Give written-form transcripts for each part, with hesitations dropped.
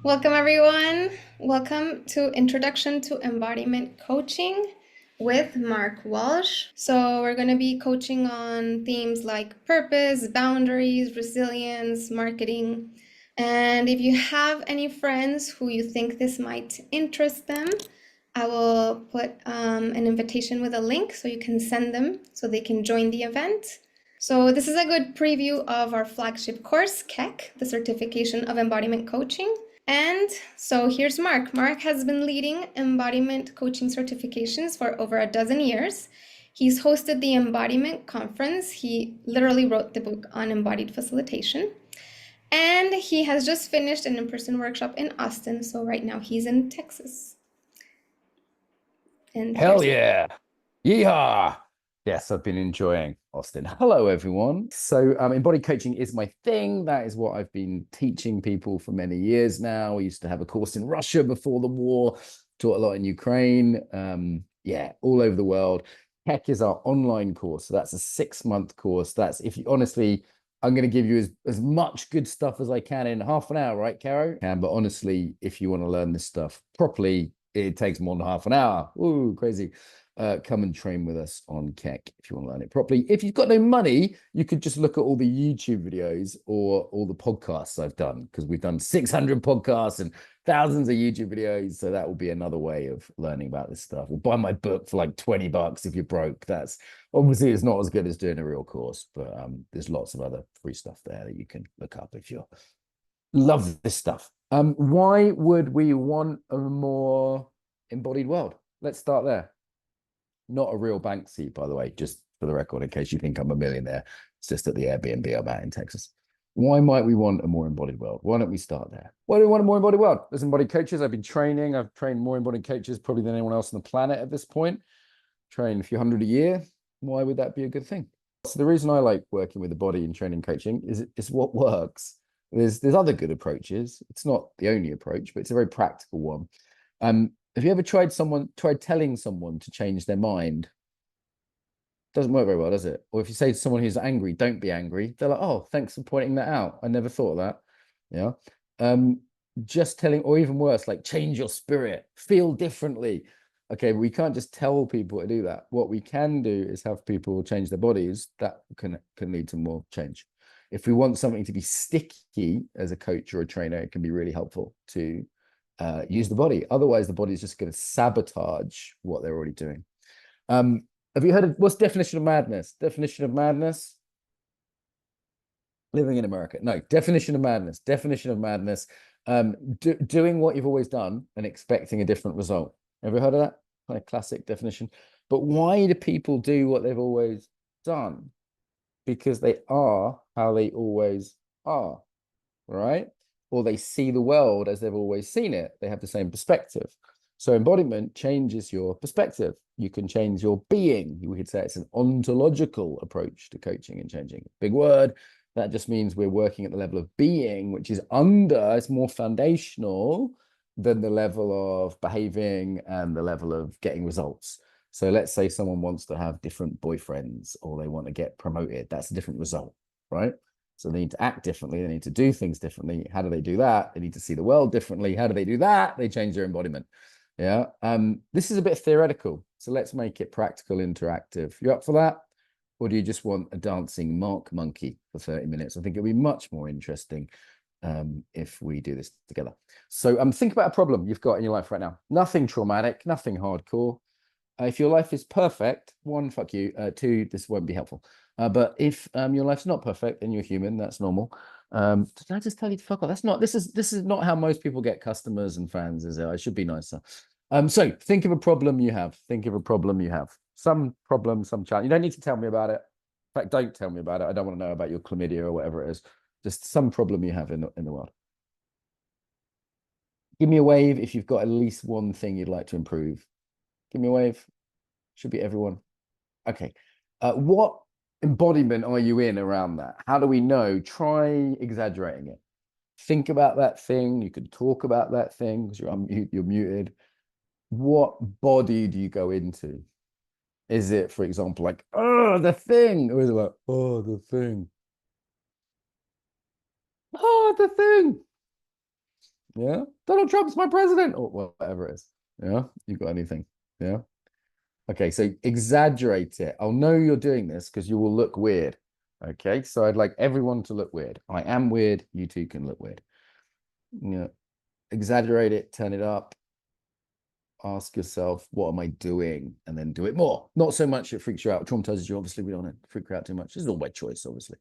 Welcome, everyone. Welcome to Introduction to Embodiment Coaching with Mark Walsh. So, we're going to be coaching on themes like purpose, boundaries, resilience, marketing. And if you have any friends who you think this might interest them, I will put an invitation with a link so you can send them so they can join the event. So, this is a good preview of our flagship course, Keck, the Certification of Embodiment Coaching. And so here's Mark. Mark has been leading embodiment coaching certifications for over a dozen years. He's hosted the Embodiment Conference. He literally wrote the book on embodied facilitation. And he has just finished an in-person workshop in Austin. So right now he's in Texas. And Hell here's yeah. Yeehaw. Yes, I've been enjoying Austin. Hello, everyone. So, embodied coaching is my thing. That is what I've been teaching people for many years now. I used to have a course in Russia before the war, taught a lot in Ukraine. Yeah, all over the world. Keck is our online course. So that's a 6-month course. That's if you honestly, I'm going to give you as much good stuff as I can in half an hour, right, Caro? But honestly, if you want to learn this stuff properly, it takes more than half an hour. Ooh, crazy. Come and train with us on Keck if you want to learn it properly. If you've got no money, you could just look at all the YouTube videos or all the podcasts I've done, because we've done 600 podcasts and thousands of YouTube videos. So that will be another way of learning about this stuff. Or buy my book for like $20 if you're broke. That's obviously it's not as good as doing a real course, but there's lots of other free stuff there that you can look up if you love this stuff. Why would we want a more embodied world? Let's start there. Not a real bank seat, by the way, just for the record, in case you think I'm a millionaire. It's just at the Airbnb I'm at in Texas. Why might we want a more embodied world? Why don't we start there? Why do we want a more embodied world? As embodied coaches, I've been training. I've trained more embodied coaches probably than anyone else on the planet at this point. Train a few hundred a year. Why would that be a good thing? So the reason I like working with the body and training coaching is it's what works. There's other good approaches. It's not the only approach, but it's a very practical one. Have you ever tried telling someone to change their mind? Doesn't work very well, does it? Or if you say to someone who's angry, don't be angry, they're like, oh, thanks for pointing that out. I never thought of that. Yeah. Just telling, or even worse, like change your spirit, feel differently. Okay, we can't just tell people to do that. What we can do is have people change their bodies. That can lead to more change. If we want something to be sticky as a coach or a trainer, it can be really helpful to use the body. Otherwise, the body is just going to sabotage what they're already doing. Have you heard of what's the definition of madness? Definition of madness? Living in America. No, definition of madness. Definition of madness. Doing what you've always done and expecting a different result. Ever heard of that? Kind of classic definition. But why do people do what they've always done? Because they are how they always are, right? Or they see the world as they've always seen it. They have the same perspective. So embodiment changes your perspective. You can change your being. You could say it's an ontological approach to coaching and changing. Big word. That just means we're working at the level of being, which is it's more foundational than the level of behaving and the level of getting results. So let's say someone wants to have different boyfriends or they want to get promoted. That's a different result, right? So they need to act differently. They need to do things differently. How do they do that? They need to see the world differently. How do they do that? They change their embodiment. Yeah. This is a bit theoretical. So let's make it practical, interactive. You up for that? Or do you just want a dancing mark monkey for 30 minutes? I think it'll be much more interesting if we do this together. So think about a problem you've got in your life right now. Nothing traumatic, nothing hardcore. If your life is perfect, one, fuck you. Two, this won't be helpful. But if your life's not perfect and you're human, that's normal. Did I just tell you to fuck off? This is not how most people get customers and fans, is it? I should be nicer. So think of a problem you have. Think of a problem you have. Some problem, some challenge. You don't need to tell me about it. In fact, don't tell me about it. I don't want to know about your chlamydia or whatever it is. Just some problem you have in the world. Give me a wave if you've got at least one thing you'd like to improve. Give me a wave. Should be everyone. Okay. What embodiment are you in around that? How do we know? Try exaggerating it. Think about that thing. You could talk about that thing because you're muted. What body do you go into? Is it, for example, like, oh, the thing? Or is it like, oh, the thing? Oh, the thing. Yeah. Donald Trump's my president, or whatever it is. Yeah. You got anything? Yeah. Okay. So exaggerate it. I'll know you're doing this because you will look weird. Okay. So I'd like everyone to look weird. I am weird. You too can look weird. Yeah. Exaggerate it, turn it up. Ask yourself, what am I doing? And then do it more. Not so much it freaks you out, traumatizes you. Obviously, we don't want to freak you out too much. This is all by choice, obviously.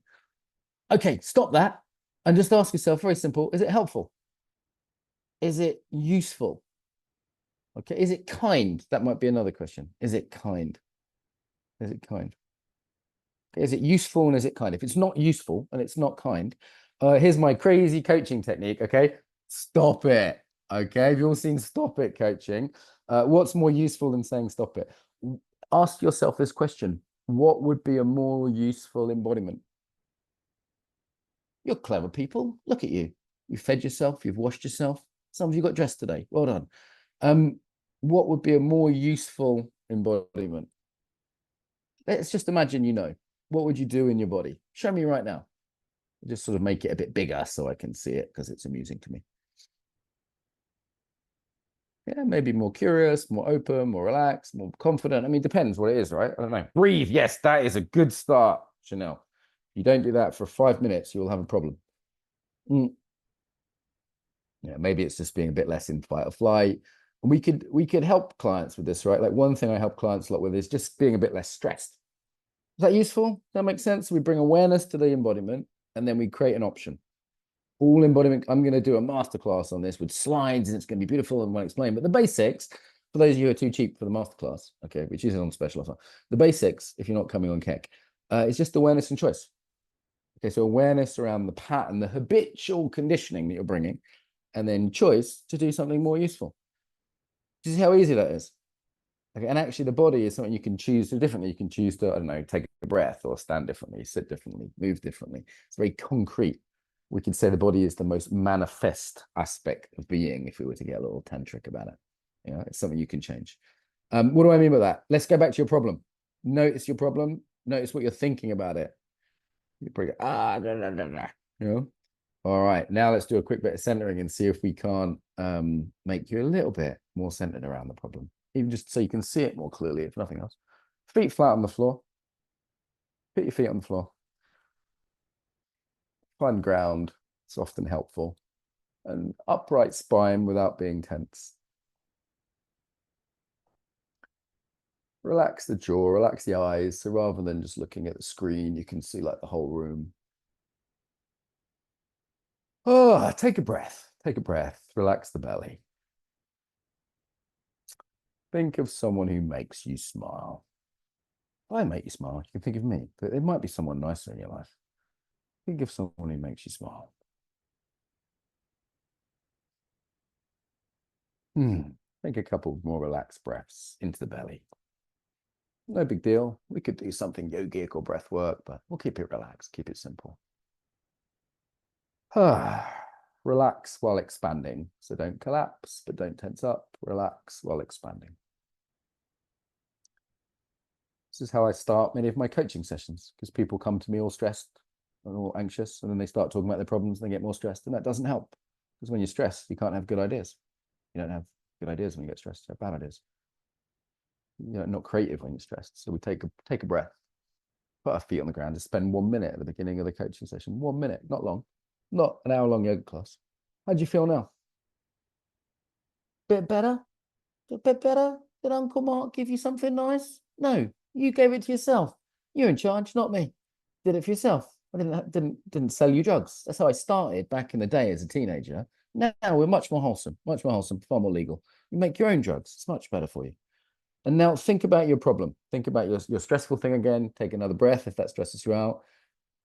Okay, stop that and just ask yourself, very simple, is it helpful? Is it useful? Okay, is it kind? That might be another question. Is it kind? Is it kind? Is it useful and is it kind? If it's not useful and it's not kind, here's my crazy coaching technique. Okay, stop it. Okay, have you all seen stop it coaching? What's more useful than saying stop it? Ask yourself this question: what would be a more useful embodiment? You're clever people. Look at you. You fed yourself. You've washed yourself. Some of you got dressed today. Well done. What would be a more useful embodiment? Let's just imagine you know. What would you do in your body? Show me right now. Just sort of make it a bit bigger so I can see it because it's amusing to me. Yeah, maybe more curious, more open, more relaxed, more confident. I mean, depends what it is, right? I don't know. Breathe. Yes, that is a good start, Chanel. If you don't do that for 5 minutes, you'll have a problem. Mm. Yeah, maybe it's just being a bit less in fight or flight. And we could help clients with this, right? Like one thing I help clients a lot with is just being a bit less stressed. Is that useful? Does that make sense? We bring awareness to the embodiment and then we create an option. All embodiment, I'm going to do a masterclass on this with slides and it's going to be beautiful and well explained. But the basics, for those of you who are too cheap for the masterclass, okay, which is on special offer, the basics, if you're not coming on Keck, is just awareness and choice. Okay, so awareness around the pattern, the habitual conditioning that you're bringing, and then choice to do something more useful. Do you see how easy that is? Okay, and actually the body is something you can choose to do differently. You can choose to, I don't know, take a breath or stand differently, sit differently, move differently. It's very concrete. We could say the body is the most manifest aspect of being if we were to get a little tantric about it. You know, it's something you can change. What do I mean by that? Let's go back to your problem. Notice your problem. Notice what you're thinking about it. You bring it, you know? All right, now let's do a quick bit of centering and see if we can't make you a little bit more centered around the problem, even just so you can see it more clearly, if nothing else. Feet flat on the floor. Put your feet on the floor. Find ground. It's often helpful. An upright spine without being tense. Relax the jaw, relax the eyes. So rather than just looking at the screen, you can see like the whole room. Oh, take a breath. Take a breath. Relax the belly. Think of someone who makes you smile. I make you smile. You can think of me, but it might be someone nicer in your life. Think of someone who makes you smile. Take a couple more relaxed breaths into the belly. No big deal. We could do something yogic or breath work, but we'll keep it relaxed, keep it simple. Relax while expanding. So don't collapse, but don't tense up. Relax while expanding. This is how I start many of my coaching sessions because people come to me all stressed and all anxious, and then they start talking about their problems and they get more stressed, and that doesn't help because when you're stressed, you can't have good ideas. You don't have good ideas when you get stressed. You have bad ideas. You're not creative when you're stressed. So we take a breath, put our feet on the ground, just spend 1 minute at the beginning of the coaching session. 1 minute, not long, not an hour-long yoga class. How do you feel now? Bit better? A bit better? Did Uncle Mark give you something nice? No, you gave it to yourself. You're in charge, not me. Did it for yourself. I didn't sell you drugs. That's how I started back in the day as a teenager. Now we're much more wholesome, far more legal. You make your own drugs. It's much better for you. And now think about your problem. Think about your stressful thing again. Take another breath if that stresses you out.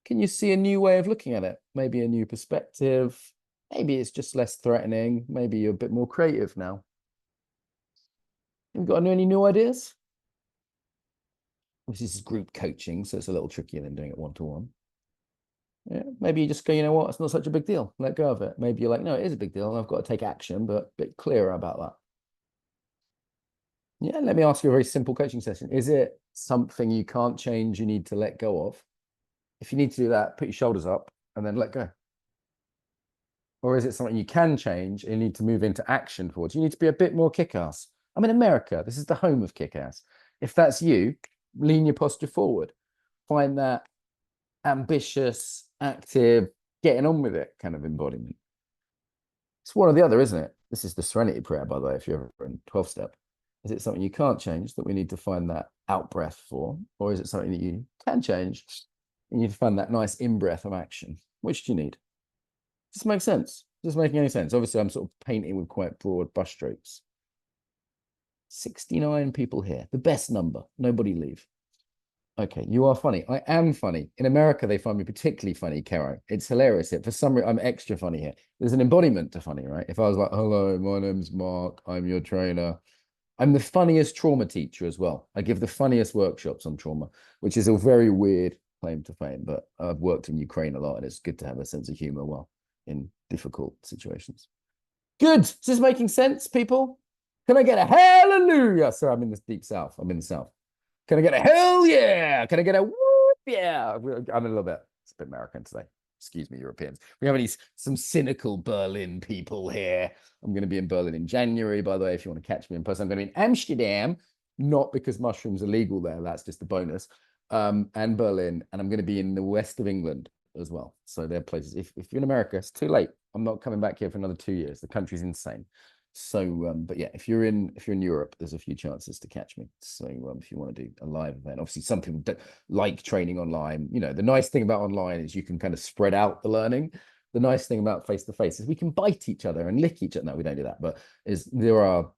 Can you see a new way of looking at it? Maybe a new perspective. Maybe it's just less threatening. Maybe you're a bit more creative now. You've got any new ideas? This is group coaching, so it's a little trickier than doing it one-to-one. Yeah, maybe you just go, you know what, it's not such a big deal. Let go of it. Maybe you're like, no, it is a big deal and I've got to take action, but a bit clearer about that. Yeah, let me ask you a very simple coaching session. Is it something you can't change, you need to let go of? If you need to do that, put your shoulders up and then let go. Or is it something you can change and you need to move into action towards? You need to be a bit more kick-ass. I'm in America. This is the home of kick-ass. If that's you, lean your posture forward. Find that ambitious, active, getting on with it kind of embodiment. It's one or the other, isn't it? This is the Serenity Prayer, by the way, if you're ever in 12-step. Is it something you can't change that we need to find that out breath for? Or is it something that you can change? You need to find that nice in-breath of action. Which do you need? Does this make sense? Does this making any sense? Obviously, I'm sort of painting with quite broad brushstrokes. 69 people here. The best number. Nobody leave. Okay, you are funny. I am funny. In America, they find me particularly funny, Caro. It's hilarious here. For some reason, I'm extra funny here. There's an embodiment to funny, right? If I was like, hello, my name's Mark. I'm your trainer. I'm the funniest trauma teacher as well. I give the funniest workshops on trauma, which is a very weird claim to fame, but I've worked in Ukraine a lot and it's good to have a sense of humor while in difficult situations. Good. Is this making sense, people? Can I get a hallelujah? Sorry, I'm in the deep south. I'm in the south. Can I get a hell yeah? Can I get a whoop yeah? I'm a little bit, it's a bit American today. Excuse me, Europeans. We have some cynical Berlin people here. I'm going to be in Berlin in January, by the way, if you want to catch me in person. I'm going to be in Amsterdam, not because mushrooms are legal there. That's just a bonus. And Berlin. And I'm going to be in the west of England as well. So they're places. If you're in America, it's too late. I'm not coming back here for another 2 years. The country's insane. So, but yeah, if you're in Europe, there's a few chances to catch me. So, if you want to do a live event, obviously some people don't like training online. You know, the nice thing about online is you can kind of spread out the learning. The nice thing about face to face is we can bite each other and lick each other. No, we don't do that, but there are,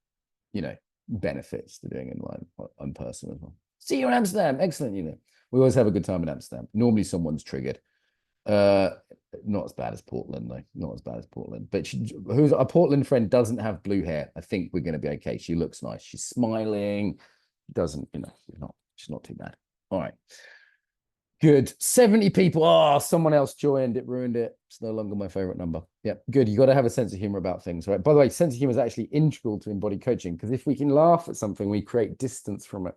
you know, benefits to doing online in person as well. See you in Amsterdam. Excellent. You know, we always have a good time in Amsterdam. Normally, someone's triggered. Not as bad as Portland though. Not as bad as Portland. But who's a Portland friend doesn't have blue hair. I think we're going to be okay. She looks nice. She's smiling. Doesn't, you know, she's not too bad. All right. Good. 70 people. Oh, someone else joined. It ruined it. It's no longer my favorite number. Yeah, good. You got to have a sense of humor about things, right? By the way, sense of humor is actually integral to embodied coaching because if we can laugh at something, we create distance from it.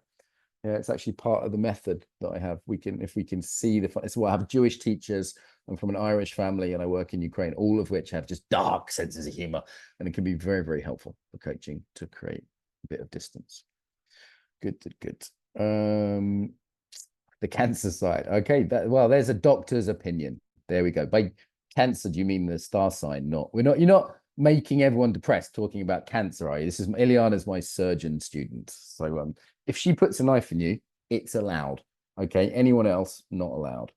Yeah, it's actually part of the method that I have. If we can see the, it's why I have Jewish teachers. I'm from an Irish family and I work in Ukraine, all of which have just dark senses of humor. And it can be very, very helpful for coaching to create a bit of distance. Good. The cancer side. Okay, well, there's a doctor's opinion. There we go. By cancer, do you mean the star sign? You're not making everyone depressed talking about cancer, are you? This is Ileana's my surgeon student. So if she puts a knife in you, it's allowed. Okay, anyone else, not allowed.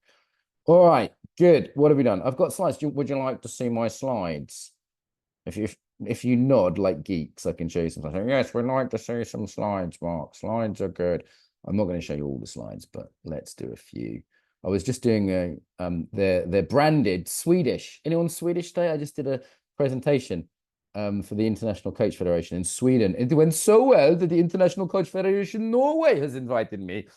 All right, good. What have we done? I've got slides. Would you like to see my slides? If you nod like geeks, I can show you some slides. Yes, we'd like to see some slides, Mark. Slides are good. I'm not going to show you all the slides, but let's do a few. I was just doing they're branded Swedish. Anyone Swedish today? I just did a presentation for the International Coach Federation in Sweden. It went so well that the International Coach Federation Norway has invited me.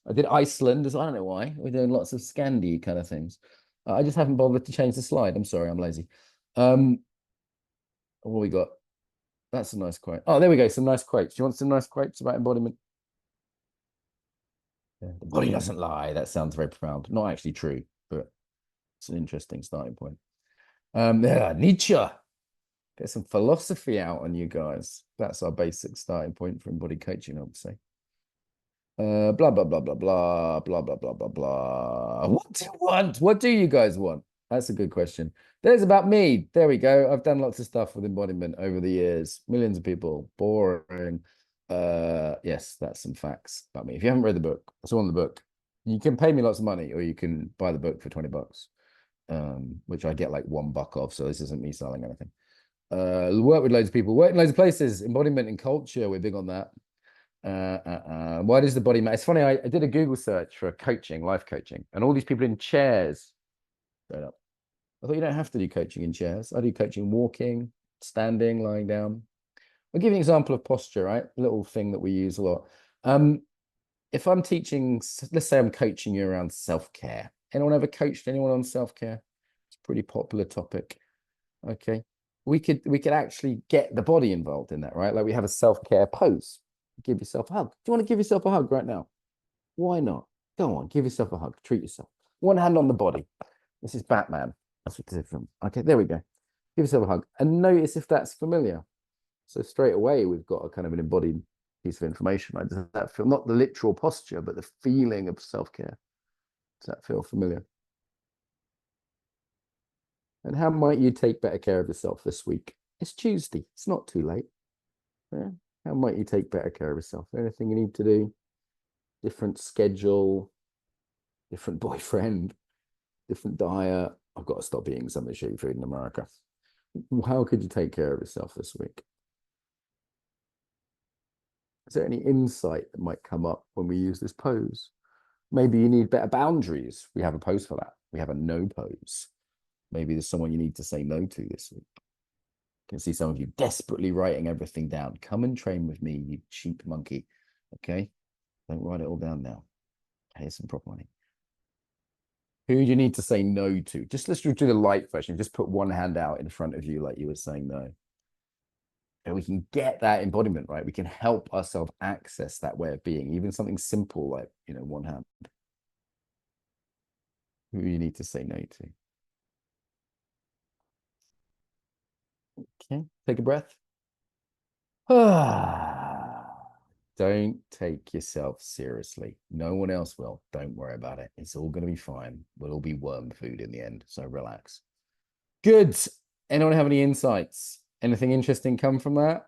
I did Iceland, I don't know why. We're doing lots of Scandi kind of things. I just haven't bothered to change the slide. I'm sorry, I'm lazy. What we got? That's a nice quote. Oh, there we go. Some nice quotes. Do you want some nice quotes about embodiment? Yeah, the body doesn't lie. That sounds very profound. Not actually true, but it's an interesting starting point. Yeah, Nietzsche. Get some philosophy out on you guys. That's our basic starting point for embodied coaching, I would say. Blah blah blah blah blah blah blah blah blah blah. What do you want? What do you guys want? That's a good question. There's about me. There we go. I've done lots of stuff with embodiment over the years. Millions of people. Boring. Yes, that's some facts about me. If you haven't read the book, it's all in the book. You can pay me lots of money, or you can buy the book for $20, which I get like $1 off. So this isn't me selling anything. Work with loads of people, work in loads of places. Embodiment and culture, we're big on that. Why does the body matter? It's funny, I did a Google search for coaching, life coaching, and all these people in chairs showed up. I thought you don't have to do coaching in chairs. I do coaching walking, standing, lying down. I'll give you an example of posture, right? A little thing that we use a lot. If I'm teaching, let's say I'm coaching you around self-care. Anyone ever coached anyone on self-care? It's a pretty popular topic. Okay. We could actually get the body involved in that, right? Like we have a self-care pose. Give yourself a hug. Do you want to give yourself a hug right now? Why not? Go on, give yourself a hug. Treat yourself. One hand on the body. This is Batman. That's what it's from. Okay, there we go. Give yourself a hug and notice if that's familiar. So straight away, we've got a kind of an embodied piece of information, right? Does that feel, not the literal posture, but the feeling of self-care? Does that feel familiar? And how might you take better care of yourself this week? It's Tuesday. It's not too late. Yeah. How might you take better care of yourself? Anything you need to do? Different schedule, different boyfriend, different diet. I've got to stop eating some of the shitty food in America. How could you take care of yourself this week? Is there any insight that might come up when we use this pose? Maybe you need better boundaries. We have a pose for that. We have a no pose. Maybe there's someone you need to say no to this week. I can see some of you desperately writing everything down. Come and train with me, you cheap monkey. Okay? Don't write it all down now. Pay some proper money. Who do you need to say no to? Just let's do the light version. Just put one hand out in front of you like you were saying no. And we can get that embodiment, right? We can help ourselves access that way of being, even something simple like, one hand. Who you need to say no to. Okay, take a breath. Don't take yourself seriously. No one else will. Don't worry about it. It's all going to be fine. We'll all be worm food in the end. So relax. Good. Anyone have any insights? Anything interesting come from that?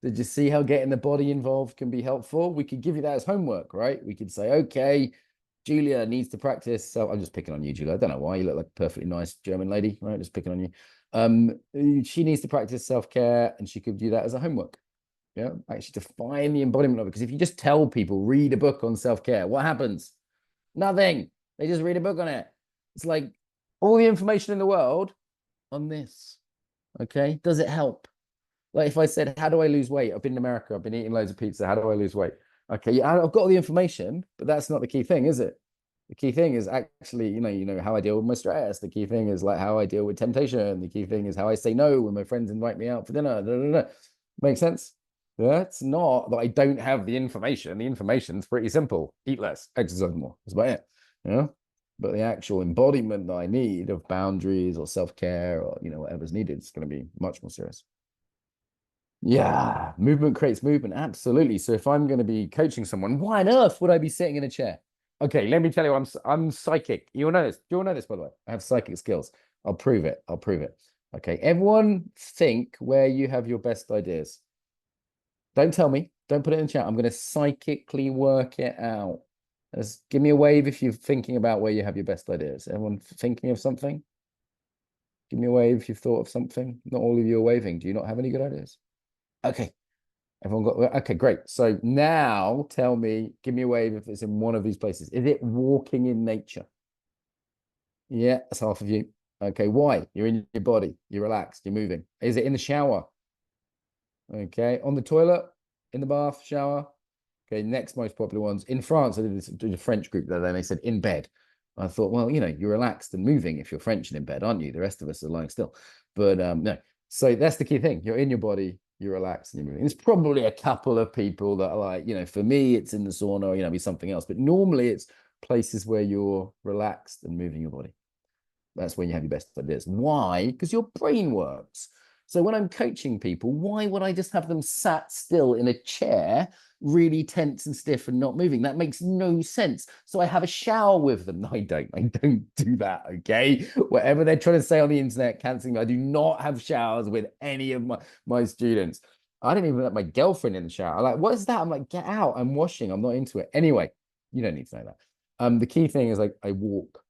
Did you see how getting the body involved can be helpful? We could give you that as homework, right? We could say, okay, Julia needs to practice. So I'm just picking on you, Julia. I don't know why. You look like a perfectly nice German lady, right? Just picking on you. She needs to practice self-care and she could do that as a homework. Yeah, actually define the embodiment of it. Because if you just tell people, read a book on self-care, what happens? Nothing. They just read a book on it. It's like all the information in the world on this. Okay. Does it help? Like if I said, how do I lose weight? I've been in America. I've been eating loads of pizza. How do I lose weight? Okay. Yeah, I've got all the information, but that's not the key thing, is it? The key thing is actually, how I deal with my stress. The key thing is like how I deal with temptation. The key thing is how I say no when my friends invite me out for dinner. Make sense? That's not that I don't have the information. The information's pretty simple. Eat less, exercise more. That's about it. Yeah. But the actual embodiment that I need of boundaries or self-care or whatever's needed is going to be much more serious. Yeah, movement creates movement. Absolutely. So if I'm going to be coaching someone, why on earth would I be sitting in a chair? Okay, let me tell you, I'm psychic. You all know this. You all know this, by the way. I have psychic skills. I'll prove it. I'll prove it. Okay, everyone think where you have your best ideas. Don't tell me. Don't put it in the chat. I'm going to psychically work it out. Just give me a wave if you're thinking about where you have your best ideas. Everyone thinking of something? Give me a wave if you've thought of something. Not all of you are waving. Do you not have any good ideas? Okay. Everyone got, okay, great. So now tell me, give me a wave if it's in one of these places. Is it walking in nature? Yeah, that's half of you. Okay, why? You're in your body, you're relaxed, you're moving. Is it in the shower? Okay, on the toilet, in the bath, shower. Okay, next most popular ones. In France, I did a French group there, and they said in bed. I thought, well, you're relaxed and moving if you're French and in bed, aren't you? The rest of us are lying still. But no, so that's the key thing. You're in your body, you're relaxed and you're moving. There's probably a couple of people that are like, for me, it's in the sauna or, be something else. But normally it's places where you're relaxed and moving your body. That's when you have your best ideas. Why? Because your brain works. So when I'm coaching people, why would I just have them sat still in a chair, really tense and stiff and not moving? That makes no sense. So I have a shower with them. No, I don't. I don't do that, okay? Whatever they're trying to say on the internet, canceling me. I do not have showers with any of my students. I don't even let my girlfriend in the shower. I'm like, what is that? I'm like, get out. I'm washing. I'm not into it. Anyway, you don't need to know that. The key thing is like I walk.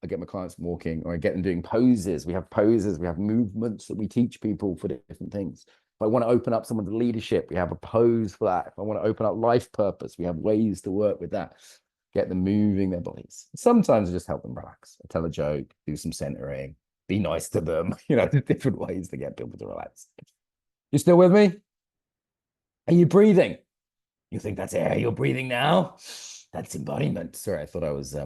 I get my clients walking or I get them doing poses. We have poses, we have movements that we teach people for different things. If I want to open up someone's leadership, we have a pose for that. If I want to open up life purpose, we have ways to work with that. Get them moving their bodies. Sometimes I just help them relax. I tell a joke, do some centering, be nice to them. There's different ways to get people to relax. You still with me? Are you breathing? You think that's air you're breathing now? That's embodiment. Sorry, I thought I was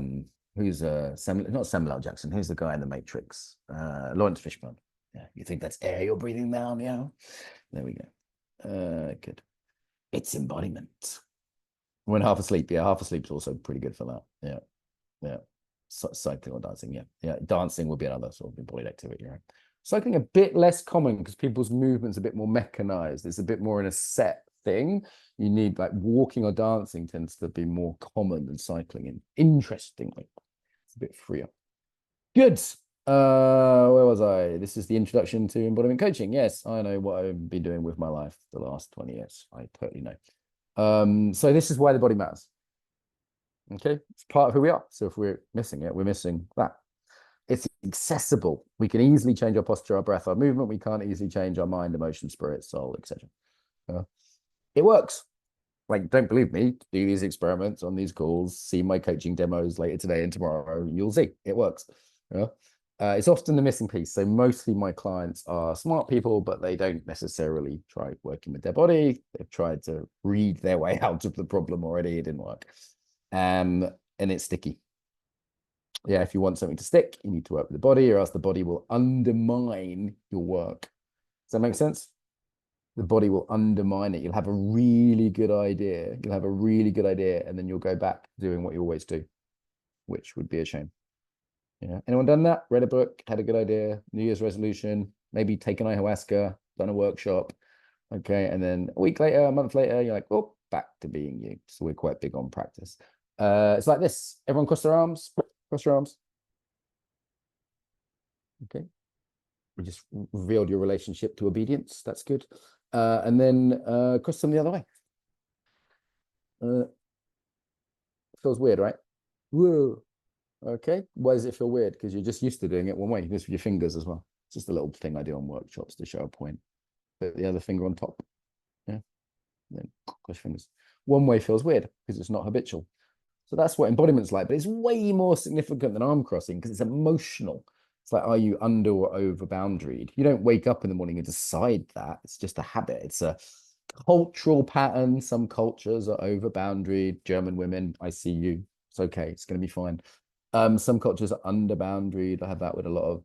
who's not Samuel L. Jackson, who's the guy in the Matrix? Lawrence Fishburne. Yeah, you think that's air you're breathing now? Yeah. There we go. Good. It's embodiment. When half asleep, yeah, half asleep is also pretty good for that. Yeah. Yeah. Cycling or dancing, yeah. Dancing would be another sort of embodied activity, right? Cycling a bit less common because people's movements a bit more mechanized. It's a bit more in a set thing. You need like walking or dancing tends to be more common than cycling. And interestingly, it's a bit freer. Good. Where was I? This is the introduction to embodiment coaching. Yes, I know what I've been doing with my life the last 20 years. I totally know. So this is why the body matters. Okay, it's part of who we are. So if we're missing it, we're missing that. It's accessible. We can easily change our posture, our breath, our movement. We can't easily change our mind, emotion, spirit, soul, etc. It works. Like, don't believe me, do these experiments on these calls, see my coaching demos later today and tomorrow, you'll see it works. Yeah. It's often the missing piece. So mostly my clients are smart people, but they don't necessarily try working with their body. They've tried to read their way out of the problem already. It didn't work. And it's sticky. Yeah, if you want something to stick, you need to work with the body, or else the body will undermine your work. Does that make sense? The body will undermine it. You'll have a really good idea. And then you'll go back doing what you always do, which would be a shame. Yeah. Anyone done that? Read a book, had a good idea, New Year's resolution, maybe taken ayahuasca, done a workshop. Okay. And then a week later, a month later, you're like, oh, back to being you. So we're quite big on practice. It's like this. Everyone cross their arms. Cross your arms. Okay. We just revealed your relationship to obedience. That's good. And then cross them the other way. Feels weird, right? Whoa. Okay. Why does it feel weird? Because you're just used to doing it one way. Just with your fingers as well. It's just a little thing I do on workshops to show a point. Put the other finger on top. Yeah. Then cross fingers. One way feels weird because it's not habitual. So that's what embodiment's like, but it's way more significant than arm crossing because it's emotional. It's like, are you under or over boundaried? You don't wake up in the morning and decide that. It's just a habit. It's a cultural pattern. Some cultures are over boundaried. German women, I see you. It's okay. It's going to be fine. Some cultures are under boundaried. I have that with a lot of,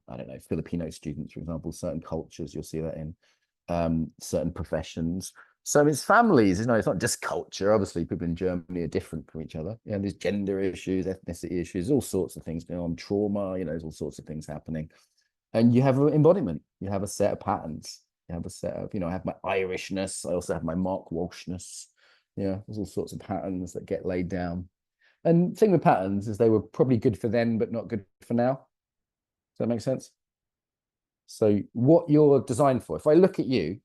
I don't know, Filipino students, for example. Certain cultures, you'll see that in certain professions. So it's families, it's not just culture. Obviously, people in Germany are different from each other. There's gender issues, ethnicity issues, all sorts of things going on, trauma, there's all sorts of things happening. And you have an embodiment, you have a set of patterns, you have a set of, I have my Irishness, I also have my Mark Walshness. There's all sorts of patterns that get laid down. And the thing with patterns is they were probably good for then, but not good for now. Does that make sense? So what you're designed for, if I look at you,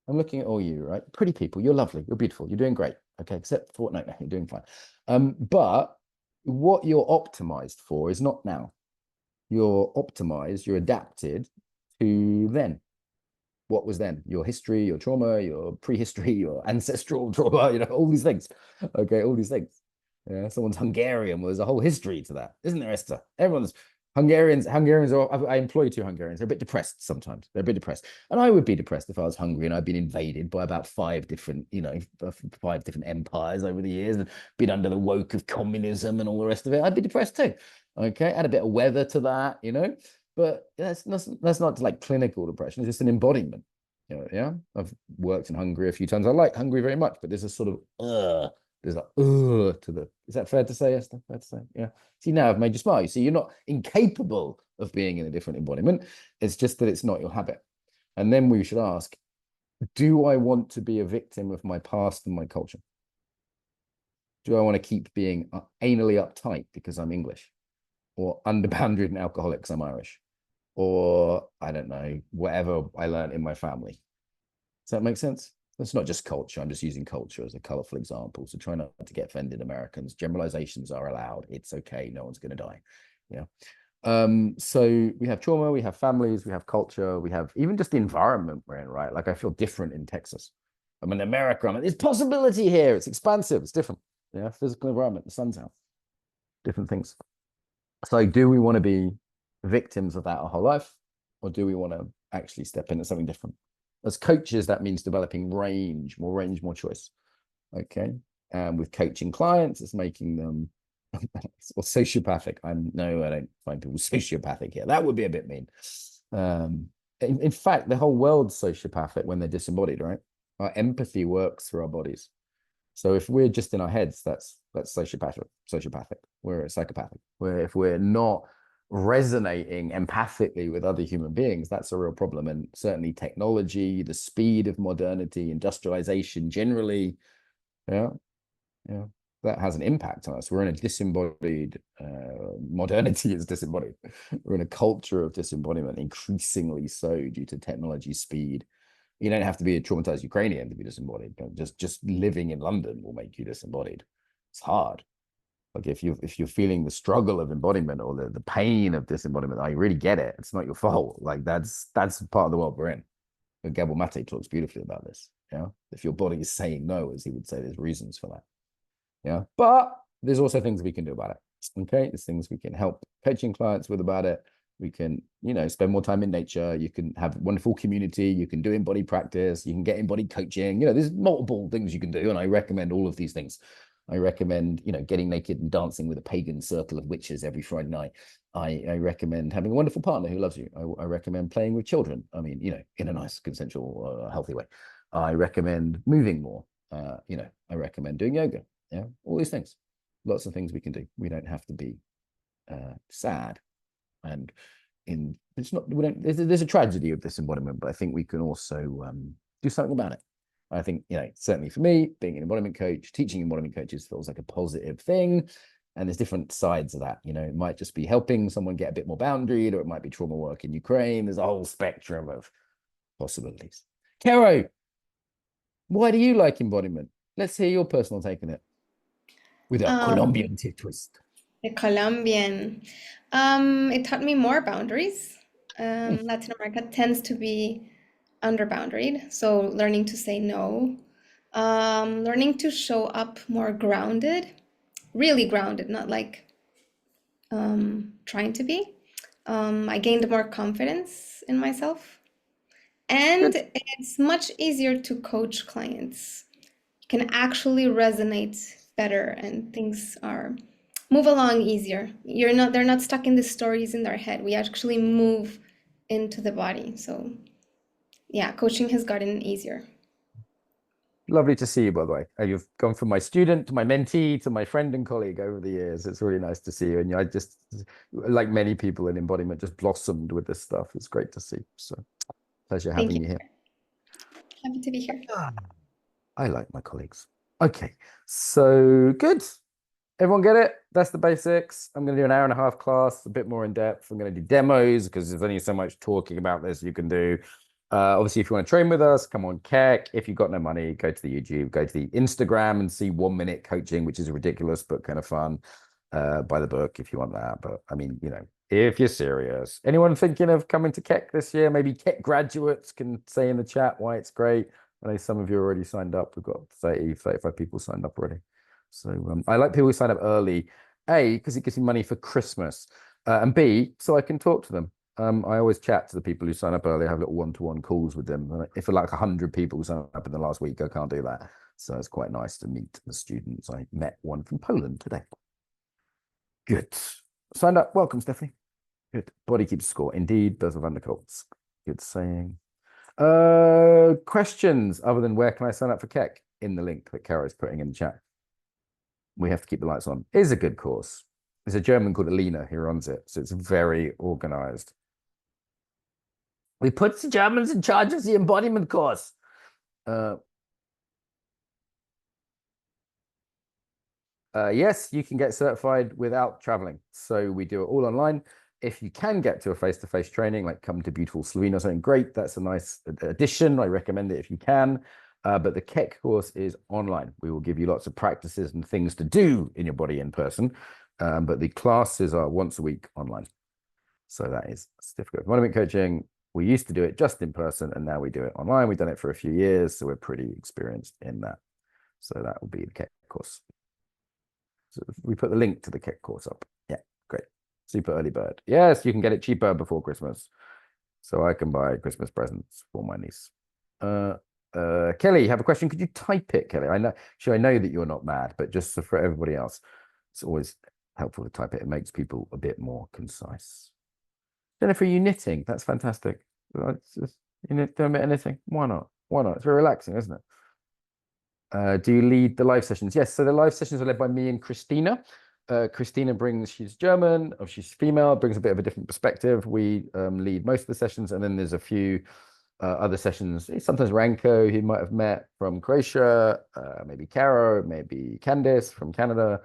I'm looking at all you, right? Pretty people, you're lovely, you're beautiful, you're doing great. Okay, except for, no, you're doing fine. But what you're optimized for is not now. You're optimized, you're adapted to then. What was then? Your history, your trauma, your prehistory, your ancestral trauma, all these things. Okay, all these things. Yeah, someone's Hungarian, well, there's a whole history to that, isn't there, Esther? Everyone's Hungarians are, I employ 2 Hungarians. They're a bit depressed sometimes. They're a bit depressed. And I would be depressed if I was hungry and I'd been invaded by about 5 different, 5 different empires over the years and been under the woke of communism and all the rest of it. I'd be depressed too. Okay. Add a bit of weather to that, but that's not like clinical depression. It's just an embodiment. Yeah. I've worked in Hungary a few times. I like Hungary very much, but there's a sort of there's like to the, is that fair to say, Esther? Fair to say? Yeah. See, now I've made you smile. You see, you're not incapable of being in a different embodiment. It's just that it's not your habit. And then we should ask, do I want to be a victim of my past and my culture? Do I want to keep being anally uptight because I'm English, or underbounded and alcoholic because I'm Irish, or I don't know, whatever I learned in my family? Does that make sense? It's not just culture. I'm just using culture as a colorful example. So try not to get offended, Americans. Generalizations are allowed. It's okay. No one's going to die. So we have trauma, we have families, we have culture, we have even just the environment we're in, right? Like I feel different in Texas. I'm in America. I'm like, there's possibility here. It's expansive. It's different. Physical environment. The sun's out. Different things. So do we want to be victims of that our whole life, or do we want to actually step into something different? As coaches, that means developing range, more choice. Okay. And with coaching clients, it's making them or sociopathic. I don't find people sociopathic here. That would be a bit mean. In fact, the whole world's sociopathic when they're disembodied, right? Our empathy works through our bodies. So if we're just in our heads, that's sociopathic. We're psychopathic. If we're not resonating empathically with other human beings, that's a real problem. And certainly technology, the speed of modernity, industrialization generally, yeah, yeah, that has an impact on us. We're in a disembodied, modernity is disembodied. We're in a culture of disembodiment, increasingly so due to technology, speed. You don't have to be a traumatized Ukrainian to be disembodied. Just living in London will make you disembodied. It's hard. Like if you're feeling the struggle of embodiment or the pain of disembodiment, I really get it. It's not your fault. Like that's part of the world we're in. Gabor Mate talks beautifully about this. Yeah. If your body is saying no, as he would say, there's reasons for that. Yeah. But there's also things we can do about it. Okay. There's things we can help coaching clients with about it. We can, spend more time in nature. You can have wonderful community. You can do embodied practice. You can get embodied coaching. There's multiple things you can do. And I recommend all of these things. I recommend, getting naked and dancing with a pagan circle of witches every Friday night. I recommend having a wonderful partner who loves you. I recommend playing with children. I mean, in a nice, consensual, healthy way. I recommend moving more. I recommend doing yoga. Yeah, all these things. Lots of things we can do. We don't have to be sad. And it's not, we don't, there's a tragedy of this embodiment, but I think we can also do something about it. I think, certainly for me, being an embodiment coach, teaching embodiment coaches feels like a positive thing. And there's different sides of that. It might just be helping someone get a bit more boundaried, or it might be trauma work in Ukraine. There's a whole spectrum of possibilities. Caro, why do you like embodiment? Let's hear your personal take on it with a Um, Colombian twist. the Colombian. It taught me more boundaries. Hmm, Latin America tends to be underboundaried, so learning to say no, learning to show up more grounded, really grounded, not like trying to be. I gained more confidence in myself, and good. it's much easier to coach clients. You can actually resonate better, and things are move along easier. They're not stuck in the stories in their head. We actually move into the body. So yeah, coaching has gotten easier. Lovely to see you, by the way. You've gone from my student to my mentee to my friend and colleague over the years. It's really nice to see you. And I just, like many people in embodiment, just blossomed with this stuff. It's great to see. So pleasure Thank having you. you here. Happy to be here. Ah, I like my colleagues. Okay, so good. Everyone get it? That's the basics. I'm going to do an hour and a half class, a bit more in depth. I'm going to do demos because there's only so much talking about this you can do. Obviously, if you want to train with us, come on, Keck. If you've got no money, go to the YouTube, go to the Instagram and see 1 minute coaching, which is ridiculous, but kind of fun. Buy the book if you want that. But I mean, if you're serious, anyone thinking of coming to Keck this year, maybe Keck graduates can say in the chat why it's great. I know some of you already signed up. We've got 30, 35 people signed up already. So I like people who sign up early, A, because it gives me money for Christmas, and B, so I can talk to them. I always chat to the people who sign up early. I have little one-to-one calls with them. If for like 100 people sign up in the last week, I can't do that. So it's quite nice to meet the students. I met one from Poland today. Good. Signed up. Welcome, Stephanie. Good. Body keeps score. Indeed, birth of undercults. Good saying. Questions other than where can I sign up for Keck in the link that Kara's putting in the chat? We have to keep the lights on. It is a good course. There's a German called Alina who runs it, so it's very organized. We put the Germans in charge of the embodiment course. Yes, you can get certified without traveling. So we do it all online. If you can get to a face-to-face training, like come to beautiful Slovenia or something, great. That's a nice addition. I recommend it if you can. But the Keck course is online. We will give you lots of practices and things to do in your body in person. But the classes are once a week online. So that is Certificate of Embodiment Coaching. We used to do it just in person, and now we do it online. We've done it for a few years, so we're pretty experienced in that. So that will be the Keck course. So we put the link to the Keck course up. Yeah, great. Super early bird. Yes, you can get it cheaper before Christmas. So I can buy Christmas presents for my niece. Kelly, you have a question. Could you type it, Kelly? I know that you're not mad, but just for everybody else, it's always helpful to type it. It makes people a bit more concise. Jennifer, you knitting? That's fantastic. It's just, you don't admit anything. Why not? Why not? It's very relaxing, isn't it? Do you lead the live sessions? Yes. So the live sessions are led by me and Christina. Christina brings, she's German, or she's female, brings a bit of a different perspective. We lead most of the sessions, and then there's a few other sessions. Sometimes Ranko, who you might have met from Croatia, maybe Caro, maybe Candice from Canada.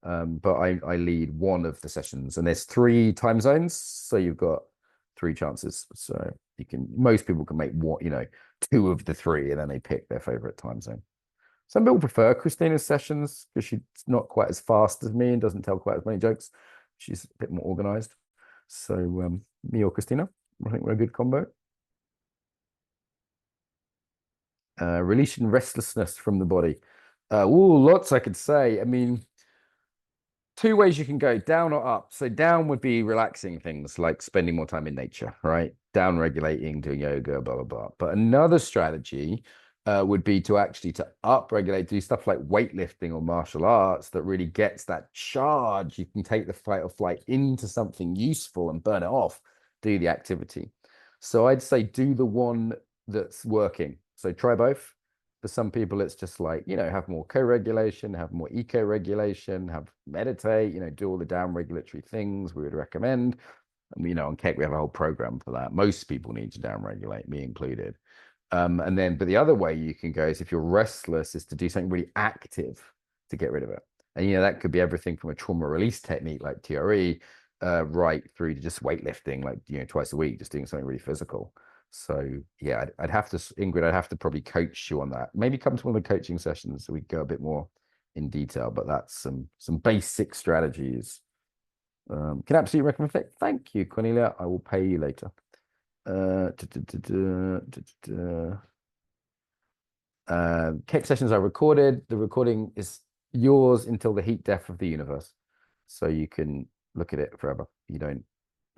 But I lead one of the sessions, and there's 3 time zones, so you've got 3 chances. So most people can make one, 2 of the 3, and then they pick their favorite time zone. Some people prefer Christina's sessions because she's not quite as fast as me and doesn't tell quite as many jokes. She's a bit more organized. So me or Christina, I think we're a good combo. Releasing restlessness from the body. Lots I could say. I mean, 2 ways you can go, down or up. So down would be relaxing things like spending more time in nature, right? Down regulating, doing yoga, blah, blah, blah. But another strategy would be to actually to up regulate, do stuff like weightlifting or martial arts that really gets that charge. You can take the fight or flight into something useful and burn it off, do the activity. So I'd say do the one that's working. So try both. For some people, it's just like, have more co-regulation, have more eco-regulation, have meditate, do all the down regulatory things we would recommend. And, on Keck, we have a whole program for that. Most people need to down regulate, me included. But the other way you can go is if you're restless, is to do something really active to get rid of it. And, that could be everything from a trauma release technique like TRE, right through to just weightlifting, like, twice a week, just doing something really physical. So yeah, I'd have to, Ingrid, I'd have to probably coach you on that. Maybe come to one of the coaching sessions so we go a bit more in detail, but that's some basic strategies. Can absolutely recommend it. Thank you, Cornelia. I will pay you later. Keck sessions are recorded. The recording is yours until the heat death of the universe. So you can look at it forever.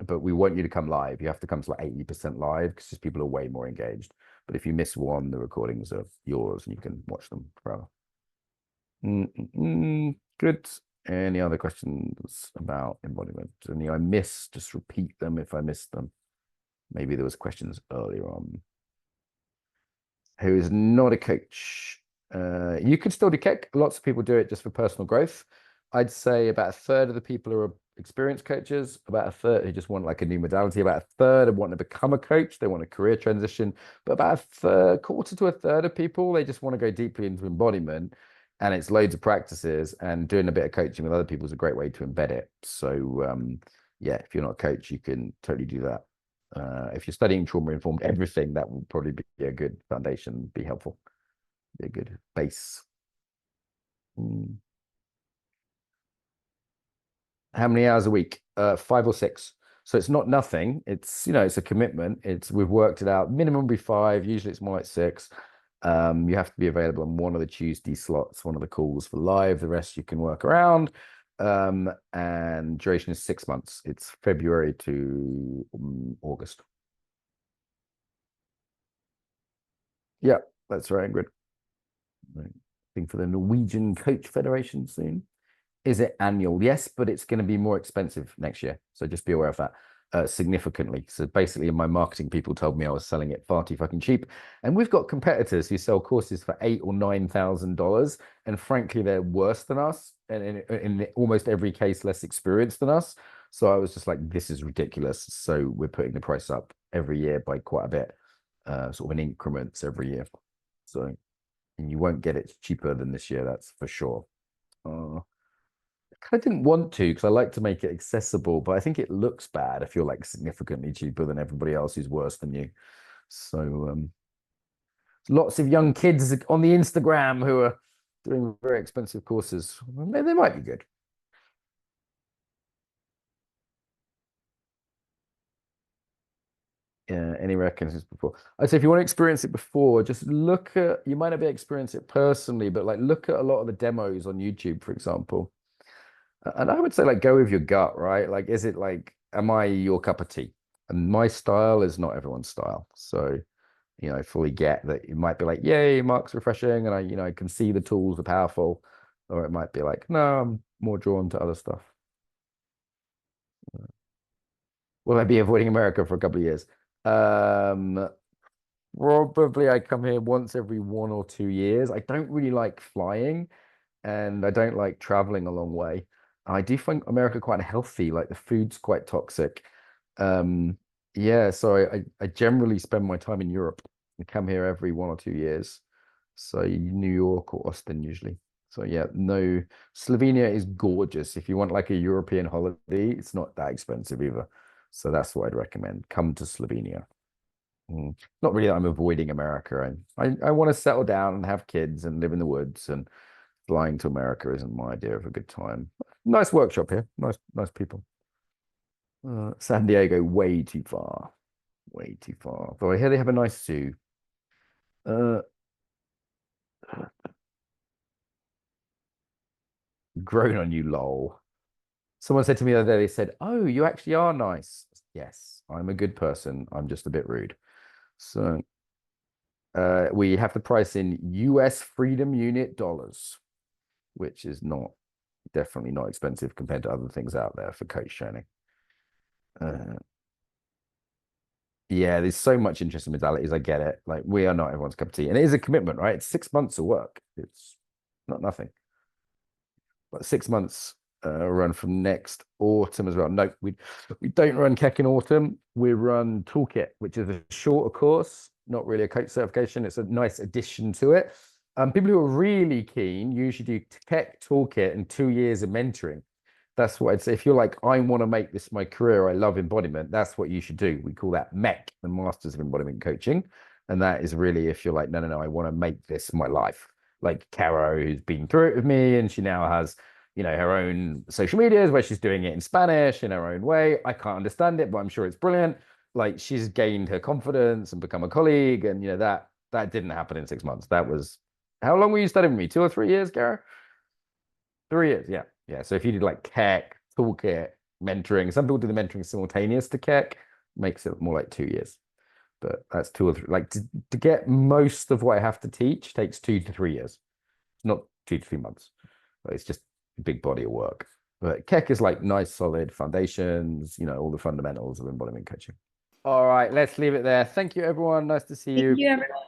But we want you to come live. You have to come to like 80% live because people are way more engaged. But if you miss one, the recordings are yours and you can watch them forever. Good. Any other questions about embodiment? Any I missed, just repeat them if I missed them. Maybe there was questions earlier on. Who is not a coach? You could still do Keck. Lots of people do it just for personal growth. I'd say about a third of the people are experienced coaches, about a third who just want like a new modality, about a third want to become a coach, they want a career transition, but about a third, quarter to a third of people, they just want to go deeply into embodiment, and it's loads of practices, and doing a bit of coaching with other people is a great way to embed it. So yeah, if you're not a coach, you can totally do that. If you're studying trauma-informed everything, that will probably be a good foundation, be helpful, be a good base. How many hours a week? 5 or 6. So it's not nothing. It's it's a commitment. We've worked it out. Minimum would be 5. Usually it's more like 6. You have to be available on one of the Tuesday slots, one of the calls for live. The rest you can work around. And duration is 6 months. It's February to August. Yeah, that's right, Ingrid. Thing for the Norwegian Coach Federation soon. Is it annual? Yes, but it's going to be more expensive next year. So just be aware of that significantly. So basically, my marketing people told me I was selling it far too fucking cheap. And we've got competitors who sell courses for $8,000 or $9,000. And frankly, they're worse than us. And in almost every case, less experienced than us. So I was just like, this is ridiculous. So we're putting the price up every year by quite a bit, sort of in increments every year. So, and you won't get it cheaper than this year, that's for sure. I didn't want to because I like to make it accessible, but I think it looks bad if you're like significantly cheaper than everybody else who's worse than you. So lots of young kids on the Instagram who are doing very expensive courses. They might be good. Yeah, any recognitions before? I'd say if you want to experience it before, just look at, you might not be able to experience it personally, but like look at a lot of the demos on YouTube, for example. And I would say like go with your gut, right? Like, is it like, am I your cup of tea? And my style is not everyone's style. So, I fully get that it might be like, yay, Mark's refreshing, and I can see the tools are powerful. Or it might be like, no, I'm more drawn to other stuff. Will I be avoiding America for a couple of years? Probably I come here once every 1 or 2 years. I don't really like flying and I don't like traveling a long way. I do find America quite unhealthy, like the food's quite toxic. Um, yeah, so I generally spend my time in Europe. I come here every 1 or 2 years. So New York or Austin usually. So yeah, no, Slovenia is gorgeous. If you want like a European holiday, it's not that expensive either. So that's what I'd recommend. Come to Slovenia. Not really that I'm avoiding America. I want to settle down and have kids and live in the woods, and flying to America isn't my idea of a good time. Nice workshop here. Nice people. San Diego, way too far. Way too far. Though I hear they have a nice zoo. Uh, grown on you, lol. Someone said to me the other day, they said, "Oh, you actually are nice." Yes, I'm a good person. I'm just a bit rude. So we have the price in US Freedom Unit dollars, which is not definitely not expensive compared to other things out there for coach training. Uh, yeah, there's so much interest in modalities. I get it. Like we are not everyone's cup of tea, and it is a commitment, right? It's 6 months of work. It's not nothing. But 6 months run from next autumn as well. No, we don't run Keck in autumn. We run Toolkit, which is a shorter course, not really a coach certification. It's a nice addition to it. People who are really keen usually do Keck, Toolkit, and 2 years of mentoring. That's what I'd say. If you're like, I want to make this my career, I love embodiment, that's what you should do. We call that MEC, the Masters of Embodiment Coaching. And that is really if you're like, no, I want to make this my life. Like Caro, who's been through it with me, and she now has, her own social medias where she's doing it in Spanish in her own way. I can't understand it, but I'm sure it's brilliant. Like she's gained her confidence and become a colleague. And that didn't happen in 6 months. That was how long were you studying with me? 2 or 3 years, Caro? 3 years, yeah. Yeah. So if you did like Keck, toolkit, mentoring, some people do the mentoring simultaneous to Keck, makes it more like 2 years. But that's 2 or 3. Like to get most of what I have to teach takes 2 to 3 years. It's not 2 to 3 months. But it's just a big body of work. But Keck is like nice, solid foundations, all the fundamentals of embodiment coaching. All right, let's leave it there. Thank you, everyone. Nice to see Thank you. you, everyone.